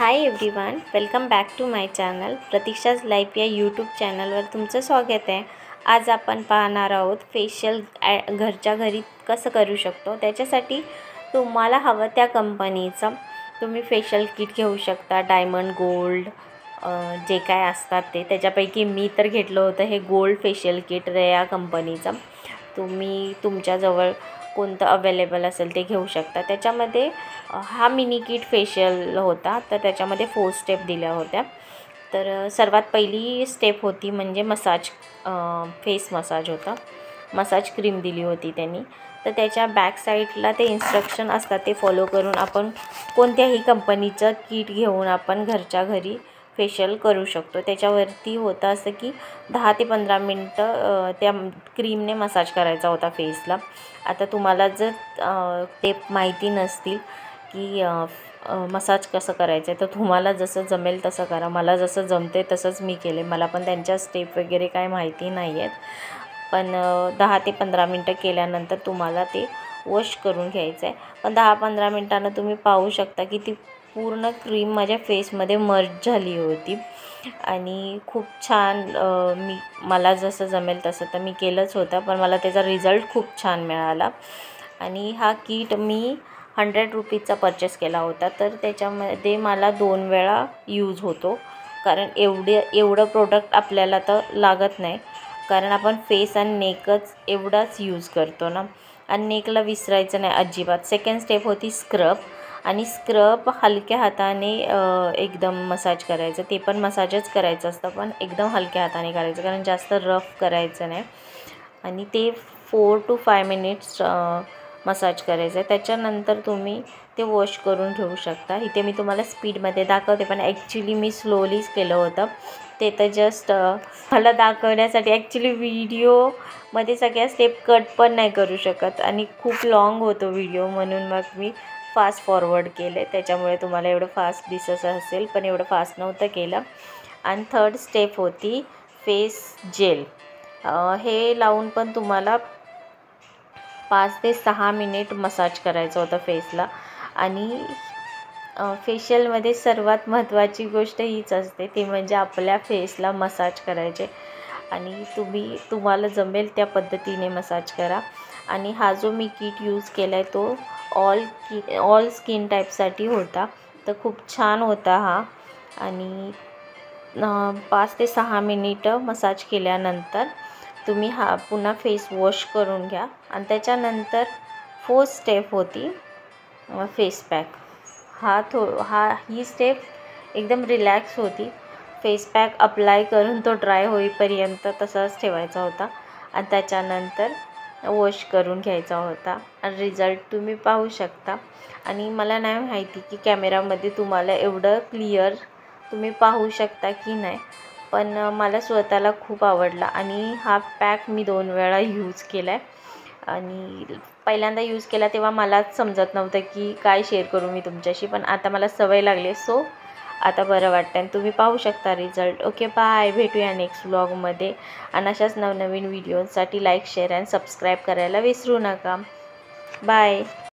High everyone, welcome back to my channel. Pratiksha's life या YouTube चॅनलवर तुमचं स्वागत आहे. आज आपण पाहणार आहोत फेशियल घरच्या घरी कसं करू शकतो. त्याच्यासाठी तुम्हाला हवं त्या कंपनीचं तुम्ही फेशियल किट घेऊ शकता. डायमंड, गोल्ड जे काय असतात ते. त्याच्यापैकी मी तर घेतलं होतं हे गोल्ड फेशियल किट रेया कंपनीचं. तुम्ही तुमच्याजवळ कोणतं अवेलेबल असेल ते घेऊ शकता. त्याच्यामध्ये हा मिनी किट फेशियल होता, तर त्याच्यामध्ये 4 स्टेप दिल्या होत्या. तर सर्वात पहिली स्टेप होती म्हणजे मसाज, फेस मसाज होता. मसाज क्रीम दिली होती त्यांनी. तर त्याच्या बॅक साईडला ते इन्स्ट्रक्शन असतात, ते फॉलो करून आपण कोणत्याही कंपनीचं किट घेऊन आपण घरच्या घरी फेशियल करू शकतो. त्याच्यावरती होतं असं की 10 ते 15 मिनटं त्या क्रीमने मसाज करायचा होता फेसला. आता तुम्हाला जर टेप माहिती नसतील की मसाज कसं करायचं आहे, तर तुम्हाला जसं जमेल तसं करा. मला जसं जमते तसंच मी केले. मला पण त्यांच्या स्टेप वगैरे काय माहिती नाही आहेत. पण 10 ते 15 मिनटं केल्यानंतर तुम्हाला ते वॉश करून घ्यायचं आहे. पण 10-15 मिनटानं तुम्ही पाहू शकता की ती पूर्ण क्रीम माझ्या फेसमध्ये मर्ज झाली होती आणि खूप छान. मला जसं जमेल तसं तर मी केलंच होतं, पण मला त्याचा रिझल्ट खूप छान मिळाला. आणि हा किट मी 100 रुपीजचा परचेस केला होता. तर त्याच्यामध्ये मला 2 वेळा यूज होतो, कारण एवढं प्रोडक्ट आपल्याला तर लागत नाही, कारण आपण फेस आणि नेकच एवढाच यूज करतो ना. आणि नेकला विसरायचं नाही अजिबात. सेकंड स्टेप होती स्क्रब. आणि स्क्रब हलक्या हाताने एकदम मसाज करायचं. ते पण मसाजच करायचं असतं, पण एकदम हलक्या हाताने करायचं, कारण जास्त रफ करायचं नाही. आणि ते 4 to 5 मिनिट्स मसाज करायचं आहे. त्याच्यानंतर तुम्ही ते वॉश करून ठेवू शकता. इथे मी तुम्हाला स्पीडमध्ये दाखवते, पण ॲक्च्युली मी स्लोलीच केलं होतं. ते तर जस्ट मला दाखवण्यासाठी. ॲक्च्युली व्हिडिओमध्ये सगळ्या स्टेप कट पण नाही करू शकत आणि खूप लाँग होतो व्हिडिओ, म्हणून मग मी फास्ट फॉरवर्ड केले. त्याच्यामुळे तुम्हाला एवढं फास्ट दिसत असेल, पण एवढं फास्ट नव्हतं केलं. आणि थर्ड स्टेप होती फेस जेल. हे लावून पण तुम्हाला 5 ते 6 मिनिट मसाज करायचं होतं फेसला. आणि फेशियलमध्ये सर्वात महत्त्वाची गोष्ट हीच असते, ती म्हणजे आपल्या फेसला मसाज करायचे. आणि तुम्हाला जमेल त्या पद्धतीने मसाज करा. आणि हा जो मी किट यूज केला आहे तो ऑल स्किन टाईपसाठी होता, तर खूप छान होता हा. आणि 5 ते 6 मिनिटं मसाज केल्यानंतर तुम्ही हा पुन्हा फेस वॉश करून घ्या. आणि त्याच्यानंतर 4th स्टेप होती फेस पॅक. ही स्टेप एकदम रिलॅक्स होती. फेस पॅक अप्लाय करून तो ड्राय होईपर्यंत तसाच ठेवायचा होता आणि त्याच्यानंतर वॉश करून घ्यायचा होता. आणि रिझल्ट तुम्ही पाहू शकता. आणि मला नाही माहिती की कॅमेरामध्ये तुम्हाला एवढं क्लिअर तुम्ही पाहू शकता की नाही, पण मला स्वतःला खूप आवडला. आणि हा पॅक मी 2 वेळा यूज केला आहे. आणि पहिल्यांदा यूज केला तेव्हा मलाच समजत नव्हतं की काय शेअर करू मी तुमच्याशी, पण आता मला सवय लागली, सो आता बरं वाटतं. आणि तुम्ही पाहू शकता रिझल्ट. Okay, bye. भेटूया नेक्स्ट व्लॉगमध्ये. आणि अशाच नवनवीन व्हिडिओसाठी लाईक, शेअर आणि सबस्क्राईब करायला विसरू नका. बाय.